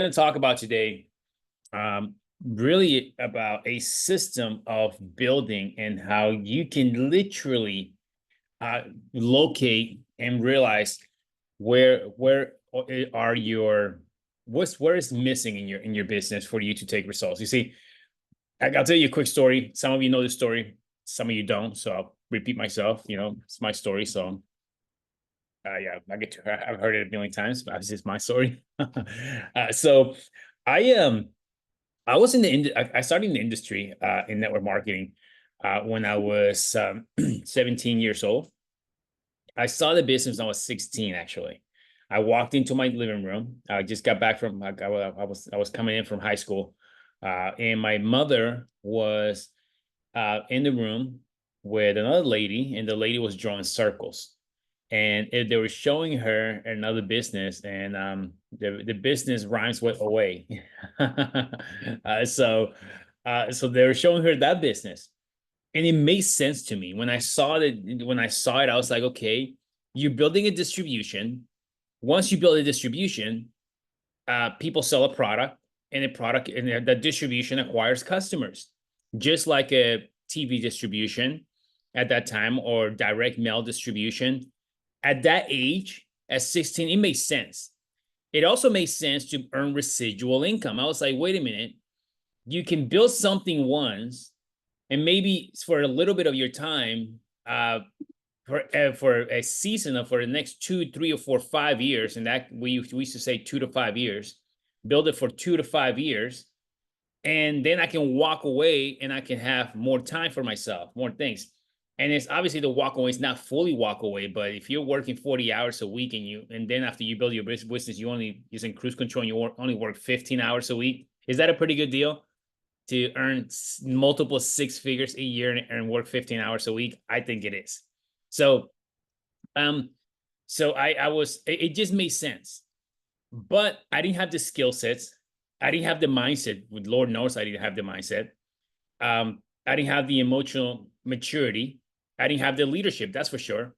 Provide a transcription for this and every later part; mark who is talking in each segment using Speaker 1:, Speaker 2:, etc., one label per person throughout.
Speaker 1: going to talk about today really about a system of building and how you can literally uh, locate and realize where are your where is missing in your business for you to take results. You see, I'll tell you a quick story. Some of you know the story, some of you don't, so I'll repeat myself. It's my story, so yeah, I've heard it a million times, but this is my story. So I I was in I started in the industry in network marketing when I was 17 years old. I saw the business when I was 16, actually. I walked into my living room. I just got back from I was coming in from high school, and my mother was in the room with another lady, and the lady was drawing circles. And they were showing her another business, and the business rhymes with away. So they were showing her that business, and it made sense to me when I saw it. When I saw it, I was like, okay, you're building a distribution. Once you build a distribution, people sell a product, and the distribution acquires customers, just like a TV distribution at that time or direct mail distribution. At that age, at 16, it made sense. It also made sense to earn residual income. I was like, wait a minute, you can build something once, and maybe for a little bit of your time, for a season or for the next 2, 3, or 4, 5 years, and that we used to say 2 to 5 years, build it for 2 to 5 years, and then I can walk away and I can have more time for myself, more things. And it's obviously the walk away is not fully walk away, but if you're working 40 hours a week and then after you build your business, you only is in cruise control and you only work 15 hours a week, is that a pretty good deal? To earn multiple six figures a year and work 15 hours a week? I think it is. So, I was, it just made sense, but I didn't have the skill sets. I didn't have the mindset. With Lord knows I didn't have the mindset. I didn't have the emotional maturity. I didn't have the leadership. That's for sure.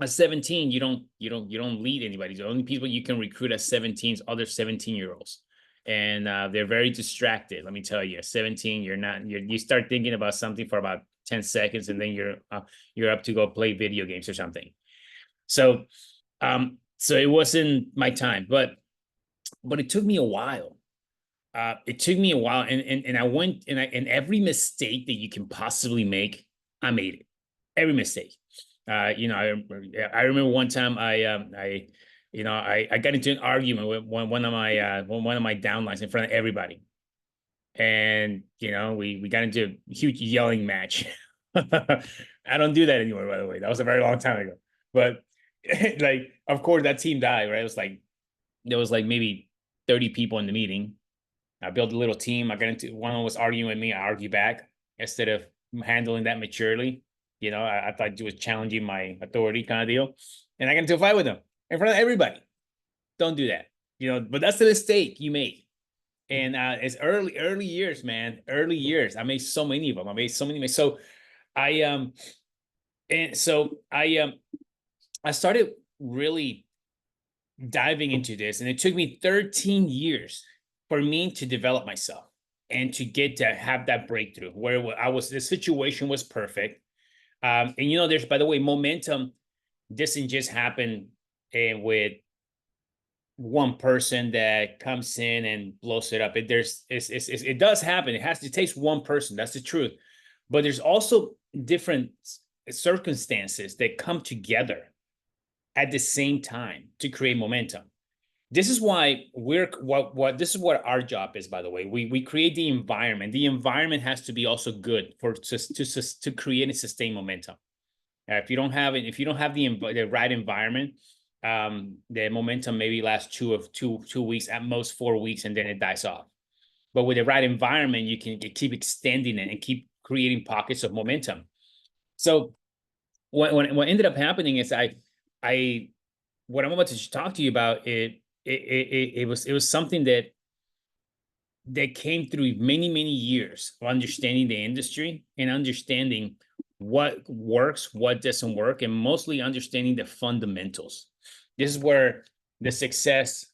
Speaker 1: At 17, you don't lead anybody. The only people you can recruit at 17 is other 17-year-olds, and they're very distracted. Let me tell you, at 17, you start thinking about something for about 10 seconds, and then you're up to go play video games or something. So it wasn't my time, but it took me a while. It took me a while, and I went and every mistake that you can possibly make, I made it. Every mistake. I remember one time I got into an argument with one of my downlines in front of everybody, and we got into a huge yelling match. I don't do that anymore, by the way. That was a very long time ago. But like, of course, that team died, right? It was like there was like maybe 30 people in the meeting. I built a little team. I got into one of them was arguing with me. I argued back instead of handling that maturely. I thought it was challenging my authority kind of deal. And I got into a fight with them in front of everybody. Don't do that. But that's the mistake you make. And it's early years, man. Early years. I made so many of them. I made so many. So I and so I started really diving into this, and it took me 13 years for me to develop myself and to get to have that breakthrough where the situation was perfect. And there's, by the way, momentum doesn't just happen with one person that comes in and blows it up. It does happen. It takes one person. That's the truth. But there's also different circumstances that come together at the same time to create momentum. This is why this is what our job is, by the way. We create the environment. The environment has to be also good to create and sustain momentum. If you don't have the right environment, the momentum maybe lasts two weeks, at most 4 weeks, and then it dies off. But with the right environment, you can keep extending it and keep creating pockets of momentum. So what ended up happening is what I'm about to talk to you about, it was something that came through many years of understanding the industry and understanding what works, what doesn't work, and mostly understanding the fundamentals. This is where the success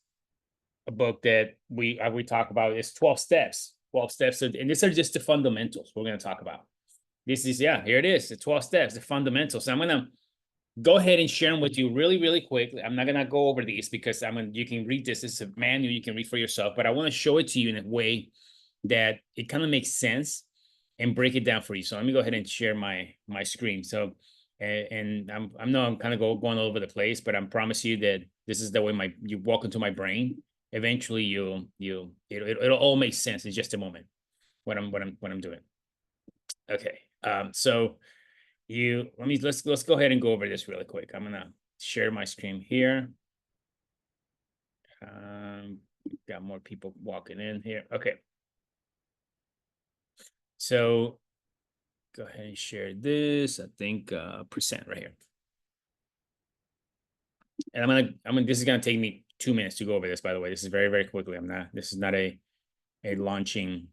Speaker 1: a book that we talk about is 12 steps. 12 steps, and these are just the fundamentals we're going to talk about. This is, yeah, here it is, the 12 steps, the fundamentals. So I'm going to go ahead and share them with you really, really quickly. I'm not going to go over these because you can read this. It's a manual you can read for yourself, but I want to show it to you in a way that it kind of makes sense and break it down for you. So let me go ahead and share my screen. So, and I know I'm kind of going all over the place, but I promise you that this is the way you walk into my brain. Eventually, it'll all make sense in just a moment. What I'm doing. Okay. So let's go ahead and go over this really quick. I'm gonna share my screen here. Got more people walking in here. Okay. So go ahead and share this. I think percent right here. And this is gonna take me 2 minutes to go over this, by the way. This is very, very quickly. This is not a launching.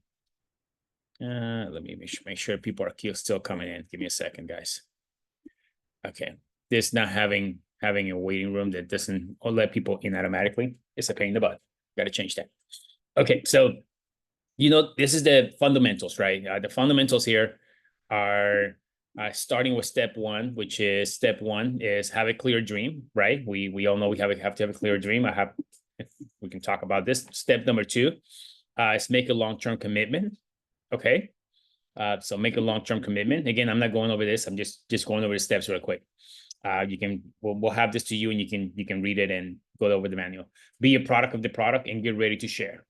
Speaker 1: Let me make sure people are still coming in. Give me a second, guys. Okay. This not having a waiting room that doesn't let people in automatically. It's a pain in the butt. Got to change that. Okay, so this is the fundamentals, right? The fundamentals here are starting with step one, which is step one is have a clear dream, right? We all know we have to have a clear dream. We can talk about this. Step number two is make a long-term commitment. Okay. So make a long-term commitment. Again, I'm not going over this. I'm just going over the steps real quick. We'll have this to you, and you can read it and go over the manual. Be a product of the product and get ready to share.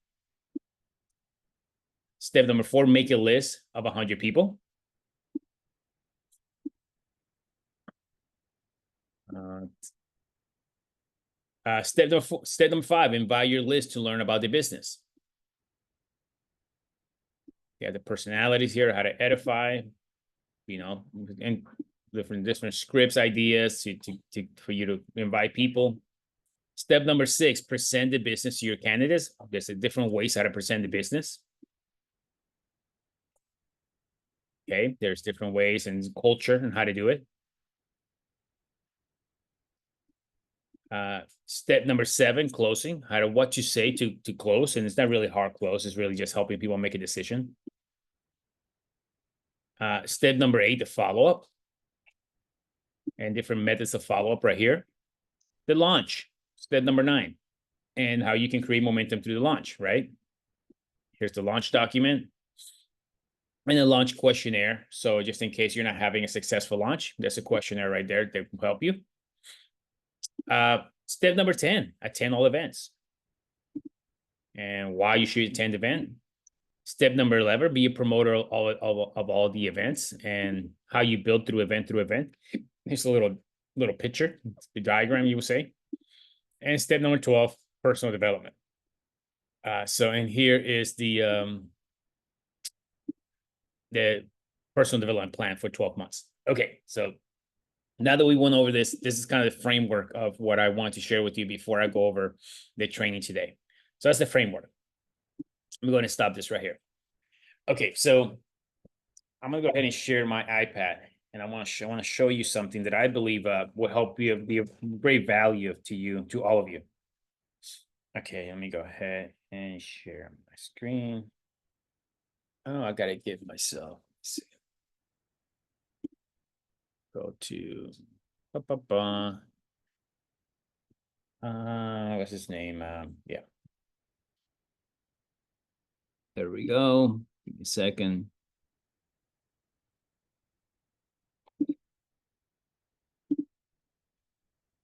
Speaker 1: Step number 4, make a list of 100 people. Step number 5, invite your list to learn about the business. Yeah, the personalities here, how to edify, and different scripts, ideas for you to invite people. Step number 6, present the business to your candidates. There's different ways how to present the business. Okay, there's different ways and culture and how to do it. Step number 7, closing. What you say to close, and it's not really hard close. It's really just helping people make a decision. Step number 8, the follow-up, and different methods of follow-up right here. The launch, step number 9, and how you can create momentum through the launch, right? Here's the launch document and a launch questionnaire. So just in case you're not having a successful launch, there's a questionnaire right there that will help you. Step number 10, attend all events. And why you should attend event. Step number 11, be a promoter of all the events and how you build through event. Here's a little picture, the diagram you will say. And step number 12, personal development. And here is the personal development plan for 12 months. Okay, so now that we went over this is kind of the framework of what I want to share with you before I go over the training today. So that's the framework. I'm going to stop this right here. Okay, so I'm going to go ahead and share my iPad, and I want to show you something that I believe will help you, be of great value to all of you. Okay, let me go ahead and share my screen. Oh, I got to give myself. Let's see. Go to what's his name? Yeah. There we go. Give me a second.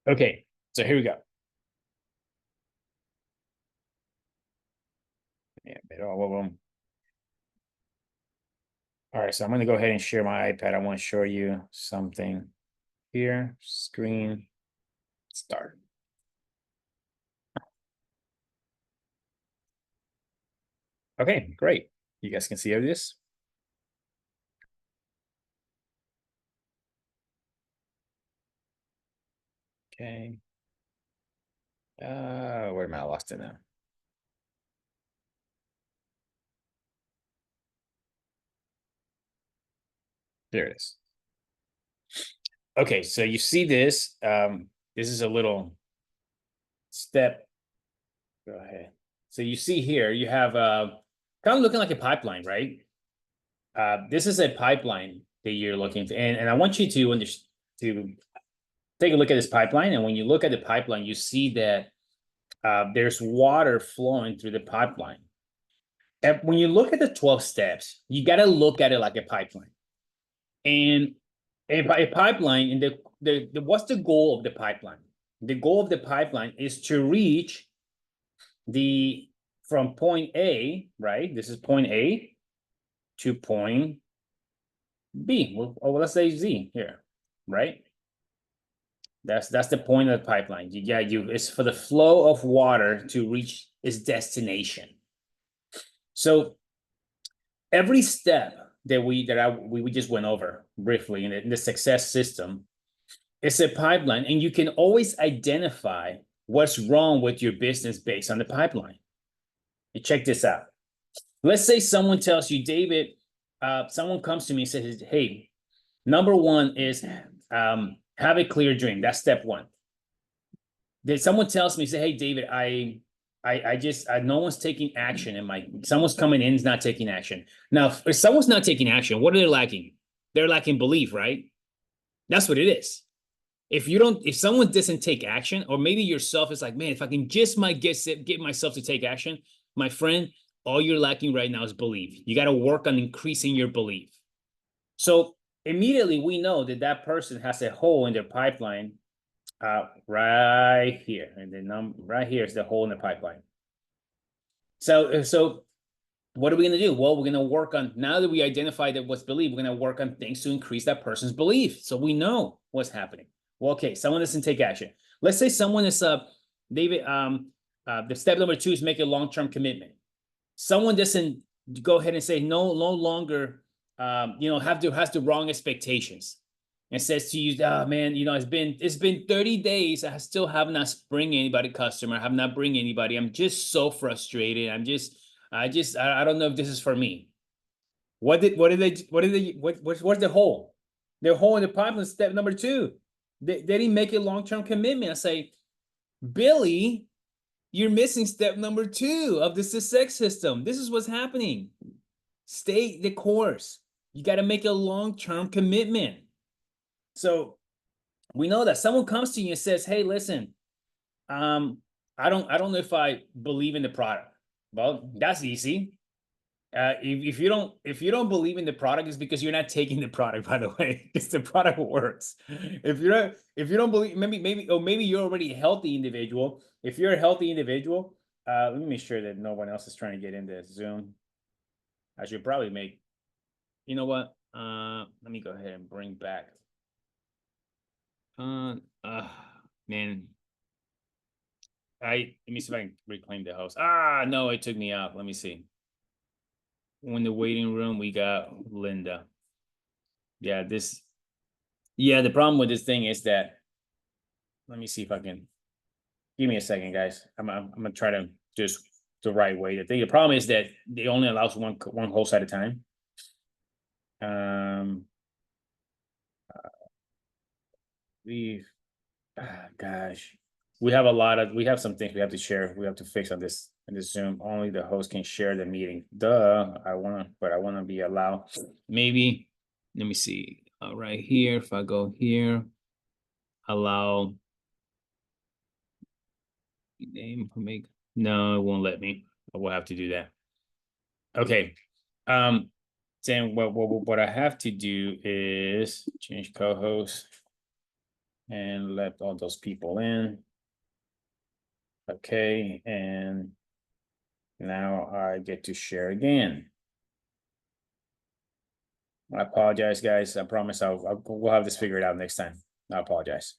Speaker 1: Okay, so here we go. Yeah, all of them. All right, so I'm going to go ahead and share my iPad. I want to show you something here. Screen, start. Okay, great. You guys can see this. Okay. Where am I? Lost it now. There it is. Okay, so you see this. This is a little step. Go ahead. So you see here, you have kind of looking like a pipeline, right? This is a pipeline that you're looking for, and I want you to to take a look at this pipeline. And when you look at the pipeline, you see that there's water flowing through the pipeline. And when you look at the 12 steps, you got to look at it like a pipeline. And a pipeline, and what's the goal of the pipeline? The goal of the pipeline is to reach from point A, right? This is point A to point B. Well, let's say Z here, right? That's the point of the pipeline. It's for the flow of water to reach its destination. So every step that we just went over briefly in the success system, it's a pipeline, and you can always identify what's wrong with your business based on the pipeline. You check this out. Let's say someone tells you, David, someone comes to me and says, hey, number one is have a clear dream. That's step one. Then someone tells me, say, hey, David, no one's taking action, and someone's coming in is not taking action. Now, if someone's not taking action, what are they lacking? They're lacking belief, right? That's what it is. If someone doesn't take action, or maybe yourself is like, man, if I can just get myself to take action, my friend, all you're lacking right now is belief. You got to work on increasing your belief. So immediately we know that person has a hole in their pipeline right here. And then right here is the hole in the pipeline. So what are we going to do? Well, we're going to work on, now that we identified that what's belief, we're going to work on things to increase that person's belief. So we know what's happening. Well, okay, someone doesn't take action. Let's say someone is, David, the step number 2 is make a long-term commitment. Someone doesn't go ahead and say no longer, has the wrong expectations, and says to you, oh, man, it's been 30 days. I still have not bring anybody customer. I have not bring anybody. I'm just so frustrated. I don't know if this is for me. What's the hole? The hole in the pipeline, step number 2. They didn't make a long-term commitment. I say, Billy, you're missing step number 2 of the success system. This is what's happening. Stay the course. You got to make a long-term commitment. So we know that someone comes to you and says, hey, listen, I don't know if I believe in the product. Well, that's easy. If you don't believe in the product, it's because you're not taking the product, by the way, because the product works. If you don't believe, maybe you're already a healthy individual. If you're a healthy individual, let me make sure that no one else is trying to get into Zoom. I should probably you know what? Let me go ahead and bring back. Man, let me see if I can reclaim the host. No, it took me out. Let me see. In the waiting room, we got Linda. Yeah, the problem with this thing is that, let me see if I can, give me a second, guys. I'm gonna try to just the right way. The problem is that it only allows one host at a time. Gosh, we have some things we have to share. We have to fix on this Zoom. Only the host can share the meeting. But I want to be allowed. Maybe, let me see. Right here, if I go here, allow name, no, it won't let me. I will have to do that. Okay. Then what I have to do is change co-host and let all those people in. Okay, and now I get to share again. I apologize, guys. I promise we'll have this figured out next time. I apologize.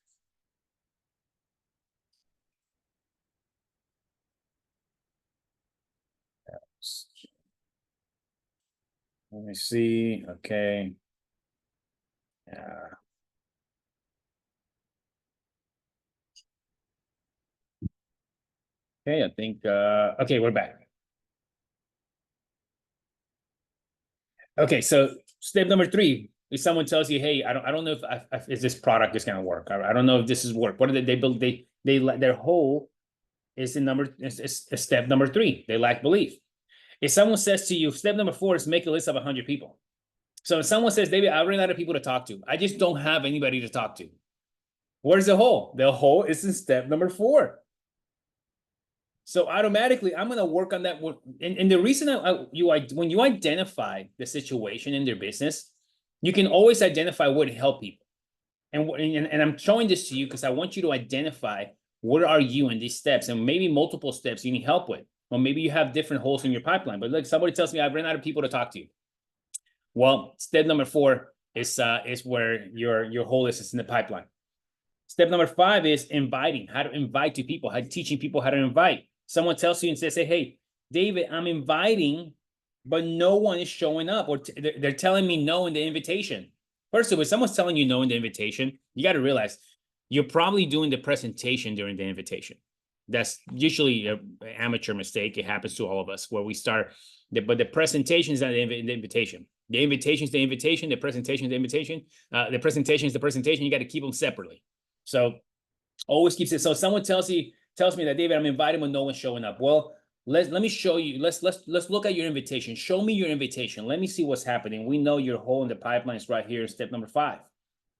Speaker 1: Let me see. Okay. Okay, I think okay, we're back. Okay, so step number 3, if someone tells you, hey, I don't know if this product is gonna work. I don't know if this is work. What do they build? They let their hole is step number 3. They lack belief. If someone says to you, step number 4 is make a list of 100 people. So if someone says, David, I ran out of people to talk to, I just don't have anybody to talk to. Where's the hole? The hole is in step number 4. So automatically, I'm going to work on that. And the reason when you identify the situation in their business, you can always identify where to help people. And I'm showing this to you because I want you to identify where are you in these steps, and maybe multiple steps you need help with. Or maybe you have different holes in your pipeline. But look, somebody tells me I've run out of people to talk to. Well, step number 4 is where your hole is in the pipeline. Step number 5 is inviting, how to invite to people, teaching people how to invite. Someone tells you and says, hey, David, I'm inviting, but no one is showing up, or they're telling me no in the invitation. First of all, if someone's telling you no in the invitation, you got to realize you're probably doing the presentation during the invitation. That's usually an amateur mistake. It happens to all of us where we start, but the presentation is not the invitation. The invitation is the invitation. The presentation is the invitation. The presentation is the presentation. You got to keep them separately. So always keeps it. So someone tells me that, David, I'm inviting, but no one's showing up. Well, let me show you. Let's look at your invitation. Show me your invitation. Let me see what's happening. We know your hole in the pipeline is right here in step number 5.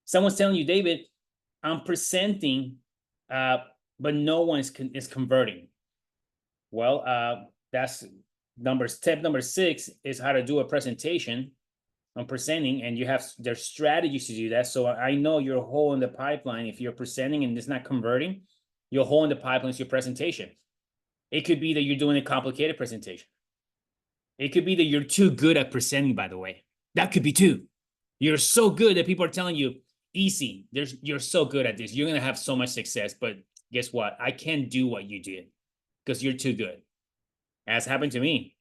Speaker 1: Someone's telling you, David, I'm presenting, but no one is converting. Well, that's step number 6 is how to do a presentation. I'm presenting, and there's strategies to do that. So I know your hole in the pipeline. If you're presenting and it's not converting, your hole in the pipeline is your presentation. It could be that you're doing a complicated presentation. It could be that you're too good at presenting, by the way. That could be too. You're so good that people are telling you, easy, you're so good at this. You're going to have so much success. But guess what? I can't do what you did because you're too good. That's happened to me.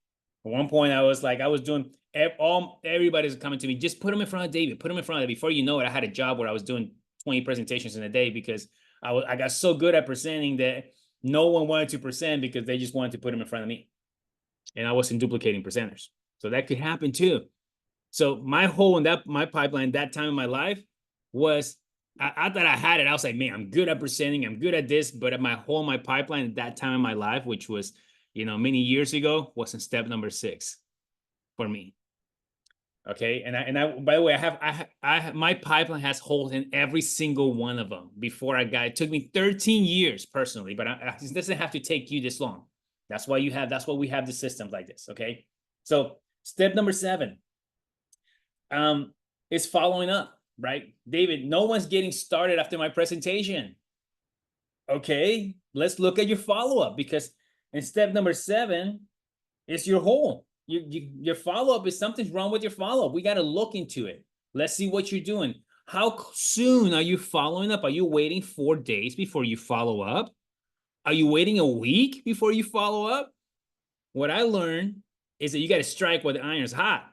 Speaker 1: At one point, I was doing, everybody's coming to me, just put them in front of David, put them in front of it. Before you know it, I had a job where I was doing 20 presentations in a day because I got so good at presenting that no one wanted to present because they just wanted to put them in front of me. And I wasn't duplicating presenters. So that could happen too. So my hole in my pipeline, that time in my life was, I thought I had it. I was like, man, I'm good at presenting. I'm good at this. But at my hole in my pipeline at that time in my life, which was, many years ago, was in step number 6 for me. Okay. And I by the way, I have my pipeline has holes in every single one of them. It took me 13 years personally, but it doesn't have to take you this long. That's why we have the systems like this. Okay. So step number 7 is following up, right? David, no one's getting started after my presentation. Okay. Let's look at your follow-up, because in step number 7 is your hole. Your follow-up is something's wrong with your follow-up. We got to look into it. Let's see what you're doing. How soon are you following up? Are you waiting 4 days before you follow up? Are you waiting a week before you follow up? What I learned is that you got to strike while the iron's hot.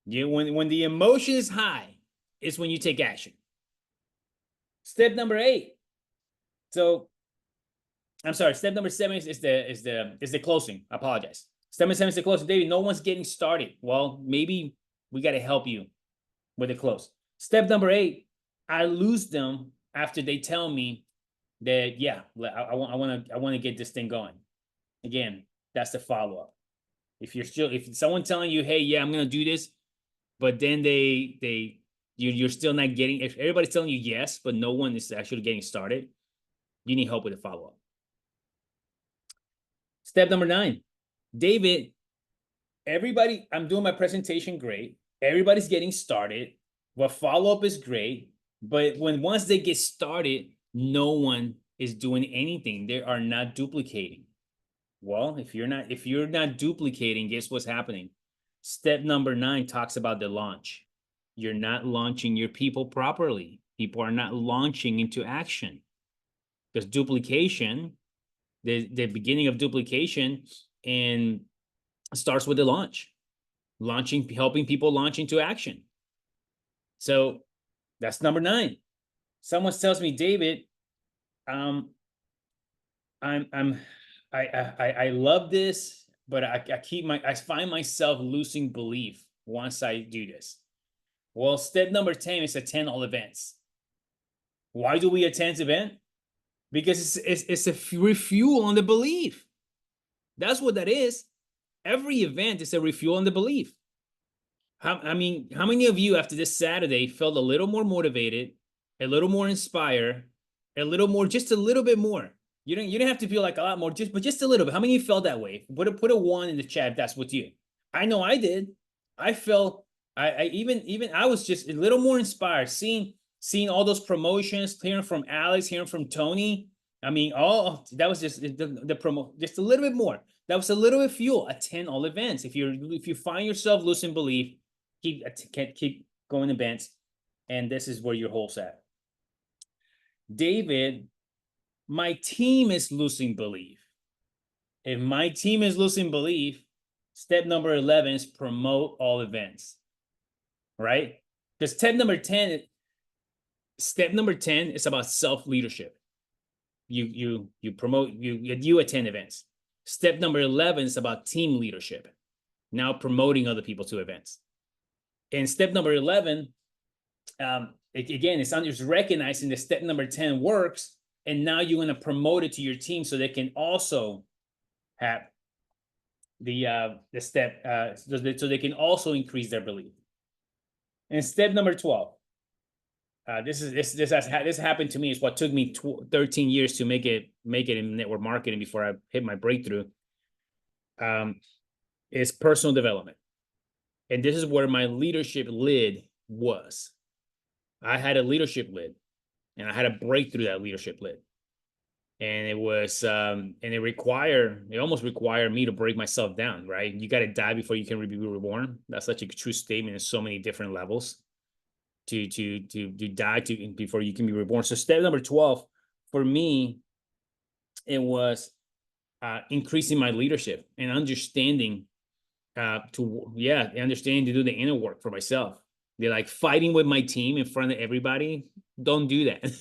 Speaker 1: When the emotion is high, it's when you take action. Step number 8. So, I'm sorry. Step number 7 is the closing. I apologize. Step number 7 is the closing. David, no one's getting started. Well, maybe we got to help you with the close. Step number 8, I lose them after they tell me that, yeah, I want to get this thing going. Again, that's the follow-up. If someone telling you, hey, yeah, I'm gonna do this, but then you're still not getting. If everybody's telling you yes, but no one is actually getting started, you need help with the follow-up. Step number 9, David, I'm doing my presentation great. Everybody's getting started. Well, follow-up is great, but once they get started, no one is doing anything. They are not duplicating. Well, if you're not duplicating, guess what's happening? Step number 9 talks about the launch. You're not launching your people properly. People are not launching into action. Because duplication, the beginning of duplication and starts with the launch. Helping people launch into action. So that's number 9. Someone tells me, David, I love this, but I find myself losing belief once I do this. Well, step number 10 is attend all events. Why do we attend event? because it's a refuel on the belief. That's what that is. Every event is a refuel on the belief. I mean, how many of you after this Saturday felt a little more motivated, a little more inspired, a little more, just a little bit more? You don't have to feel like a lot more, but just a little bit. How many of you felt that way? Put a one in the chat if that's with you. I know I did. I felt I even I was just a little more inspired, seeing all those promotions, hearing from Alex, hearing from Tony. I mean, all that was just the promo, just a little bit more. That was a little bit fuel. Attend all events. If you find yourself losing belief, keep going to events, and this is where your hole's at. David, my team is losing belief. If my team is losing belief, step number 11 is promote all events, right? Because step number 10 is about self-leadership. You promote, you attend events. Step number 11 is about team leadership. Now promoting other people to events. And step number 11, again, it's recognizing that step number 10 works, and now you're going to promote it to your team so they can also have the step, so they can also increase their belief. And step number 12, this happened to me. It's what took me 13 years to make it in network marketing before I hit my breakthrough. Is personal development. And this is where my leadership lid was. I had a leadership lid, and I had to break through that leadership lid. And it was, and it almost required me to break myself down, right? You got to die before you can be reborn. That's such a true statement in so many different levels. To die before you can be reborn. So step number 12 for me, it was increasing my leadership and understanding understanding to do the inner work for myself. They're like fighting with my team in front of everybody. Don't do that.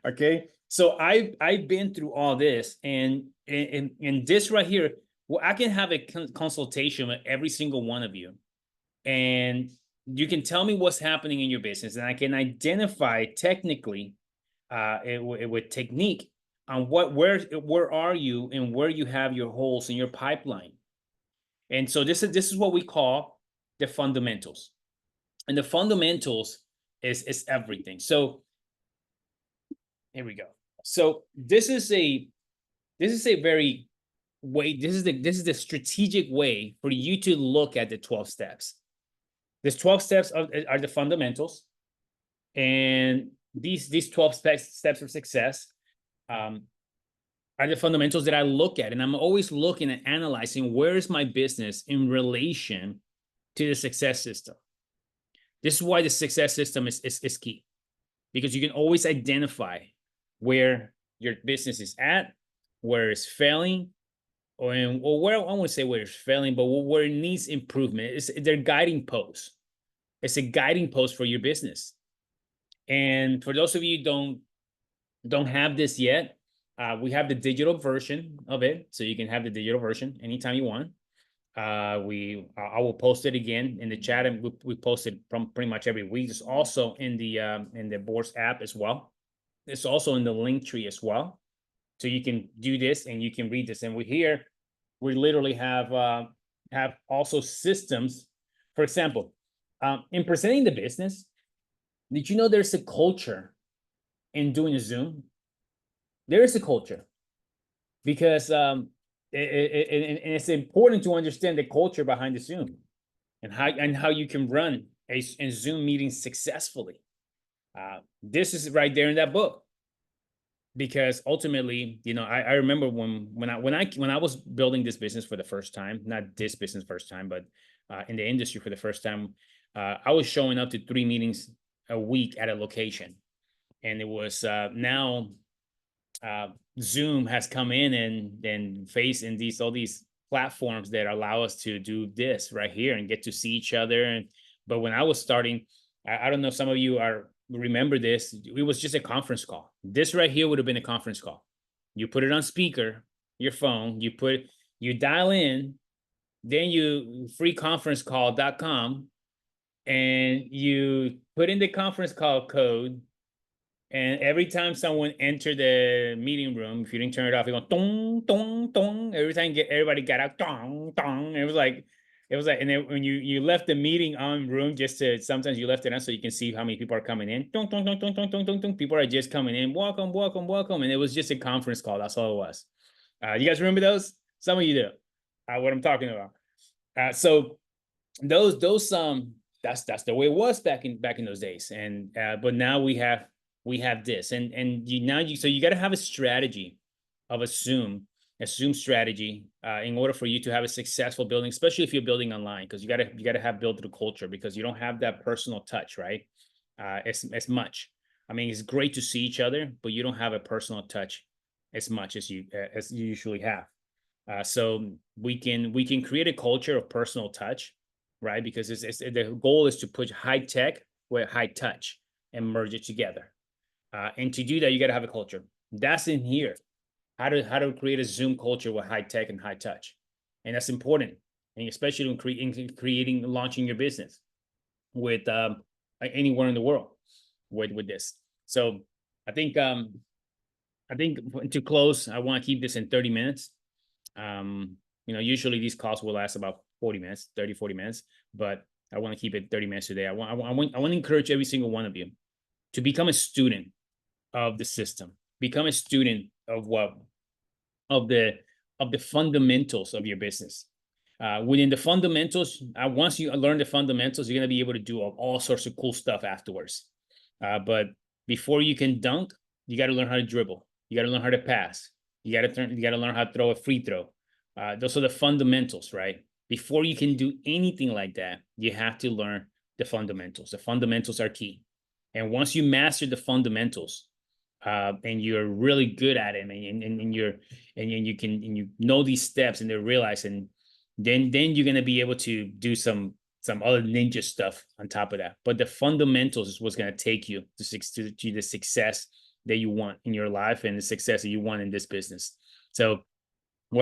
Speaker 1: Okay. So I've been through all this, and this right here, well, I can have a consultation with every single one of you, and you can tell me what's happening in your business, and I can identify technically with technique on where are you and where you have your holes in your pipeline. And so this is what we call the fundamentals. And the fundamentals is everything. So here we go. So this is the strategic way for you to look at the 12 steps. These 12 steps are the fundamentals, and these 12 steps of success are the fundamentals that I look at. And I'm always looking at analyzing where is my business in relation to the success system. This is why the success system is key, because you can always identify where your business is at, where it's failing, or where I won't say where it's failing, but where it needs improvement. They're guiding posts. It's a guiding post for your business. And for those of you who don't have this yet, we have the digital version of it, so you can have the digital version anytime you want. I will post it again in the chat, and we post it from pretty much every week. It's also in the Boards app as well. It's also in the link tree as well, so you can do this and you can read this. And we literally have also systems. For example, in presenting the business, did you know there's a culture in doing a Zoom? There is a culture, because it's important to understand the culture behind the Zoom, and how you can run a Zoom meeting successfully. This is right there in that book, because ultimately, I remember when I was building this business for the first time, not this business first time, but in the industry for the first time, I was showing up to 3 meetings a week at a location, and it was now Zoom has come in and face in all these platforms that allow us to do this right here and get to see each other. But when I was starting, I don't know if some of you remember this, it was just a conference call. This right here would have been a conference call. You put it on speaker, your phone, you dial in, then you freeconferencecall.com, and you put in the conference call code, And every time someone entered the meeting room, if you didn't turn it off, it go dong, dong, dong. Every time everybody got out, dong, dong. It was like, and then when you left the meeting on room, just to, sometimes you left it on so you can see how many people are coming in. Dong, dong, dong, dong, dong, dong, dong, dong. People are just coming in. Welcome, welcome, welcome. And it was just a conference call. That's all it was. You guys remember those? Some of you do. What I'm talking about. So those that's the way it was back in those days. And but now we have this, and so you got to have a strategy of assume strategy in order for you to have a successful building, especially if you're building online, because you gotta have built the culture, because you don't have that personal touch, right? As much. I mean, it's great to see each other, but you don't have a personal touch as much as you usually have. So we can create a culture of personal touch, right? Because the goal is to put high tech with high touch and merge it together. And to do that, you got to have a culture. That's in here. How to create a Zoom culture with high tech and high touch, and that's important, and especially in creating launching your business with anywhere in the world with this. So I think to close, I want to keep this in 30 minutes. Usually these calls will last about 40 minutes, 30, 40 minutes, but I want to keep it 30 minutes today. I want to encourage every single one of you to become a student of the system, become a student of the fundamentals of your business. Within the fundamentals, once you learn the fundamentals, you're going to be able to do all sorts of cool stuff afterwards. But before you can dunk, you got to learn how to dribble. You got to learn how to pass. You got to learn how to throw a free throw. Those are the fundamentals, right? Before you can do anything like that, you have to learn the fundamentals. The fundamentals are key. And once you master the fundamentals, and you're really good at it, and you know these steps, and they're realized, and then you're gonna be able to do some other ninja stuff on top of that. But the fundamentals is what's gonna take you to the success that you want in your life, and the success that you want in this business. So